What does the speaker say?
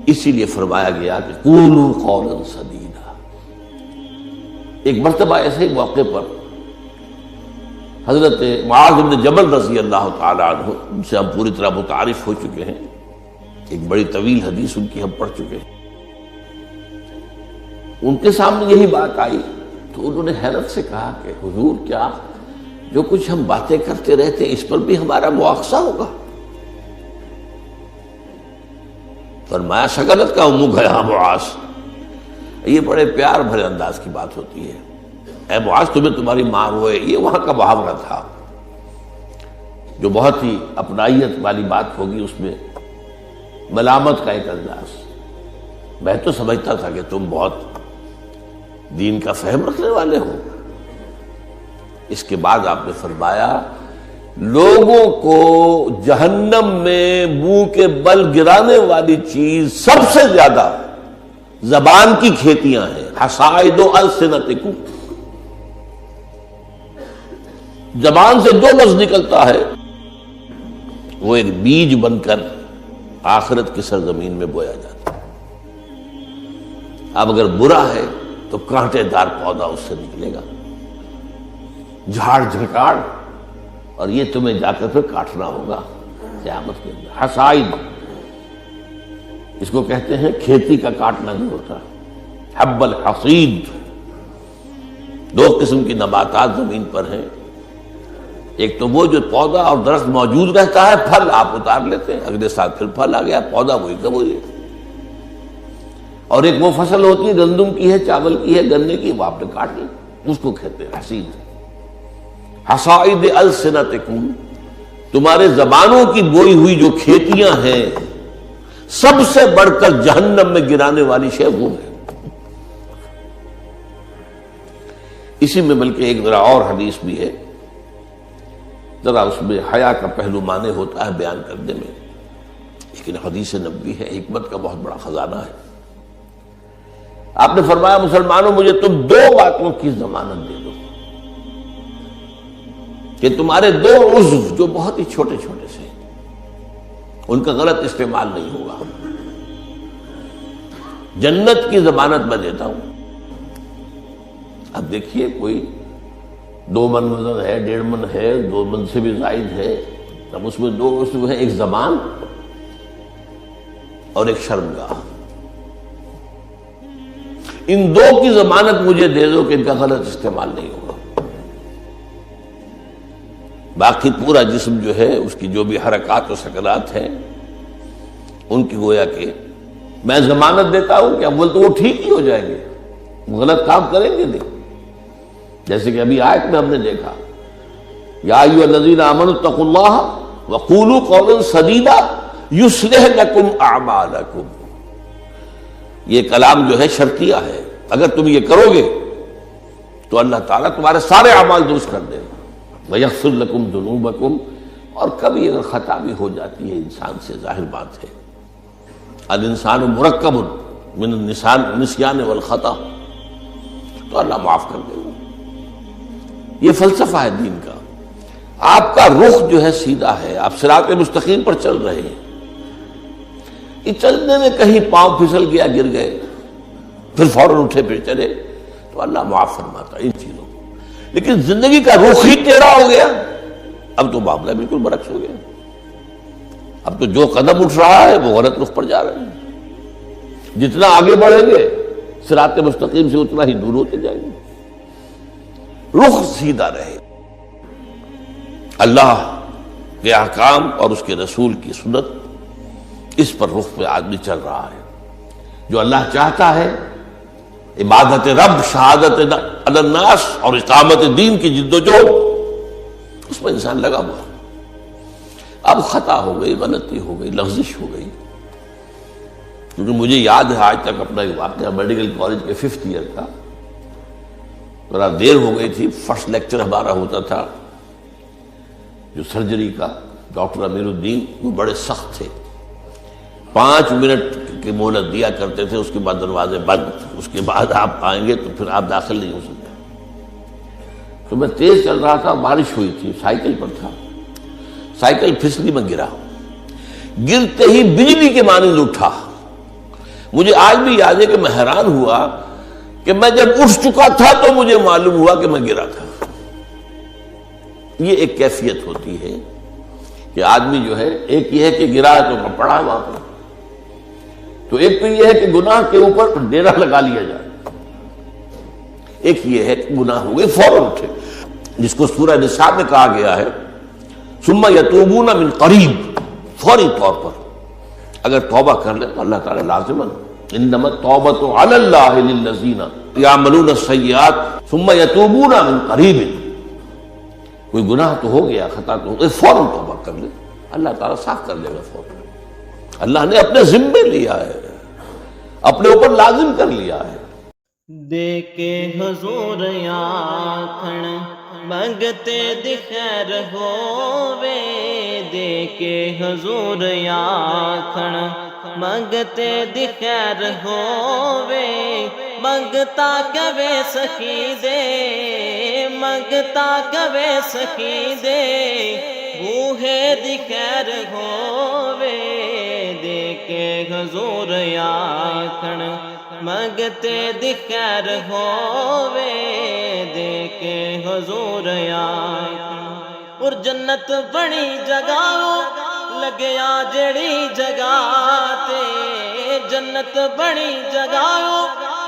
اسی لیے فرمایا گیا کہ قولوا قولا سدیدا۔ ایک مرتبہ ایسے ہی موقع پر حضرت معاذ بن جبل رضی اللہ تعالی عنہ، ان سے ہم پوری طرح متعارف ہو چکے ہیں، ایک بڑی طویل حدیث ان کی ہم پڑھ چکے ہیں، ان کے سامنے یہی بات آئی تو انہوں نے حیرت سے کہا کہ حضور، کیا جو کچھ ہم باتیں کرتے رہتے اس پر بھی ہمارا مواخذہ ہوگا؟ فرمایا شغلت کا منہ گیا معاذ، یہ بڑے پیار بھرے انداز کی بات ہوتی ہے، اے معاذ تمہیں تمہاری ماں روئے، یہ وہاں کا محاورہ تھا جو بہت ہی اپنائیت والی بات ہوگی، اس میں ملامت کا ایک انداز۔ میں تو سمجھتا تھا کہ تم بہت دین کا فہم رکھنے والے ہو۔ اس کے بعد آپ نے فرمایا لوگوں کو جہنم میں منہ کے بل گرانے والی چیز سب سے زیادہ زبان کی کھیتیاں ہیں، حصائد السنتکم، زبان سے جو لفظ نکلتا ہے وہ ایک بیج بن کر آخرت کی سرزمین میں بویا جاتا ہے۔ اب اگر برا ہے تو کانٹے دار پودا اس سے نکلے گا، جھاڑ جھکاڑ، اور یہ تمہیں جا کر پھر کاٹنا ہوگا قیامت کے اندر۔ حصائد اس کو کہتے ہیں کھیتی کا کاٹنا نہیں ہوتا، حب الحصید۔ دو قسم کی نباتات زمین پر ہیں، ایک تو وہ جو پودا اور درخت موجود رہتا ہے، پھل آپ اتار لیتے ہیں، اگلے سال پھر پھل آ گیا، پودا وہی کا وہی ہے، اور ایک وہ فصل ہوتی ہے گندم کی ہے، چاول کی ہے، گنے کی، وہ آپ نے کاٹ لی، اس کو کہتے ہیں حصید۔ حصائد السنتکم، تمہارے زبانوں کی بوئی ہوئی جو کھیتیاں ہیں، سب سے بڑھ کر جہنم میں گرانے والی شے وہ ہے۔ اسی میں بلکہ ایک ذرا اور حدیث بھی ہے، ذرا اس میں حیا کا پہلو مانے ہوتا ہے بیان کرنے میں، لیکن حدیث نبوی ہے، حکمت کا بہت بڑا خزانہ ہے۔ آپ نے فرمایا مسلمانوں مجھے تم دو باتوں کی ضمانت دے دو کہ تمہارے دو عضو جو بہت ہی چھوٹے چھوٹے سے ان کا غلط استعمال نہیں ہوگا، جنت کی ضمانت میں دیتا ہوں۔ اب دیکھیے کوئی 2 من وزن ہے، 1.5 من ہے، 2 من سے بھی زائد ہے، اب اس میں 2 عضو ہیں، ایک زبان اور ایک شرمگاہ، ان 2 کی ضمانت مجھے دے دو کہ ان کا غلط استعمال نہیں ہوگا۔ باقی پورا جسم جو ہے اس کی جو بھی حرکات و سکنات ہیں ان کی گویا کہ میں ضمانت دیتا ہوں کہ اول تو وہ ٹھیک ہی ہو جائیں گے، وہ غلط کام کریں گے نہیں، جیسے کہ ابھی آیت میں ہم نے دیکھا یا ایھا الذین آمنوا اتقوا اللہ وقولوا قولا سدیدا یصلح لکم اعمالکم، یہ کلام جو ہے شرطیہ ہے، اگر تم یہ کرو گے تو اللہ تعالیٰ تمہارے سارے اعمال درست کر دے گا، وَيَغْفِرْ لَكُمْ ذُنُوبَكُمْ، اور کبھی اگر خطا بھی ہو جاتی ہے انسان سے، ظاہر بات ہے الانسان مرکب من النسیان والخطا، تو اللہ معاف کر دے گا۔ یہ فلسفہ ہے دین کا، آپ کا رخ جو ہے سیدھا ہے، آپ صراط مستقیم پر چل رہے ہیں، یہ چلنے میں کہیں پاؤں پھسل گیا، گر گئے، پھر فوراً اٹھے پھر چلے تو اللہ معاف فرماتا ہے ان چیزوں کو۔ لیکن زندگی کا رخ ہی ٹیڑھا ہو گیا، اب تو معاملہ بالکل برعکس ہو گیا، اب تو جو قدم اٹھ رہا ہے وہ غلط رخ پر جا رہے ہیں، جتنا آگے بڑھیں گے صراط مستقیم سے اتنا ہی دور ہوتے جائیں گے۔ رخ سیدھا رہے، اللہ کے احکام اور اس کے رسول کی سنت، اس پر رخ پہ آدمی چل رہا ہے۔ جو اللہ چاہتا ہے، عبادت رب، شہادت علی الناس اور اقامت دین کی جد و جہد، اس میں انسان لگا ہوا۔ اب خطا ہو گئی، غلطی ہو گئی، لغزش ہو گئی، کیونکہ مجھے یاد ہے آج تک اپنا ایک واقعہ میڈیکل کالج کے 5th ایئر کا، ذرا دیر ہو گئی تھی، فرسٹ لیکچر ہمارا ہوتا تھا جو سرجری کا، ڈاکٹر امیر الدین وہ بڑے سخت تھے، 5 منٹ کی مہلت دیا کرتے تھے، اس کے بعد دروازے بند، اس کے بعد آپ آئیں گے تو پھر آپ داخل نہیں ہو سکتے۔ تو میں تیز چل رہا تھا، بارش ہوئی تھی، سائیکل پر تھا، سائیکل پھسلی میں گرا، گرتے ہی بجلی کے مانند اٹھا، مجھے آج بھی یاد ہے کہ میں حیران ہوا کہ میں جب اٹھ چکا تھا تو مجھے معلوم ہوا کہ میں گرا تھا۔ یہ ایک کیفیت ہوتی ہے کہ آدمی جو ہے، ایک یہ ہے کہ گرا تو پڑا ہے وہاں پر، تو ایک تو یہ ہے کہ گناہ کے اوپر ڈیرا لگا لیا جائے، ایک یہ ہے کہ گناہ ہو گئے فوراً اٹھے، جس کو سورہ نساء میں کہا گیا ہے ثم یتوبون من قریب، فوری طور پر اگر توبہ کر لیں تو اللہ تعالیٰ لازماً انما التوبۃ علی اللہ للذین یعملون السیئات ثم یتوبون من قریب، کوئی گناہ تو ہو گیا، خطا تو ہو گئی، فوراً توبہ کر لے، اللہ تعالیٰ صاف کر دے گا فوراً۔ اللہ نے اپنے ذمے لیا ہے، اپنے اوپر لازم کر لیا ہے۔ دے کے حضور آکھن منگتے دی خیر ہووے، دے کے حضور آکھن منگتے دی خیر ہووے، منگتا کبے سخی دے، منگتا کبے سخی دے، بوہے دی خیر ہووے، دے کے حضور آکھن منگتے دی خیر ہووے، دے کے حضور آکھن۔ اور جنت بڑی جگہ لگیا جڑی جگہ تے، جنت بڑی جگہ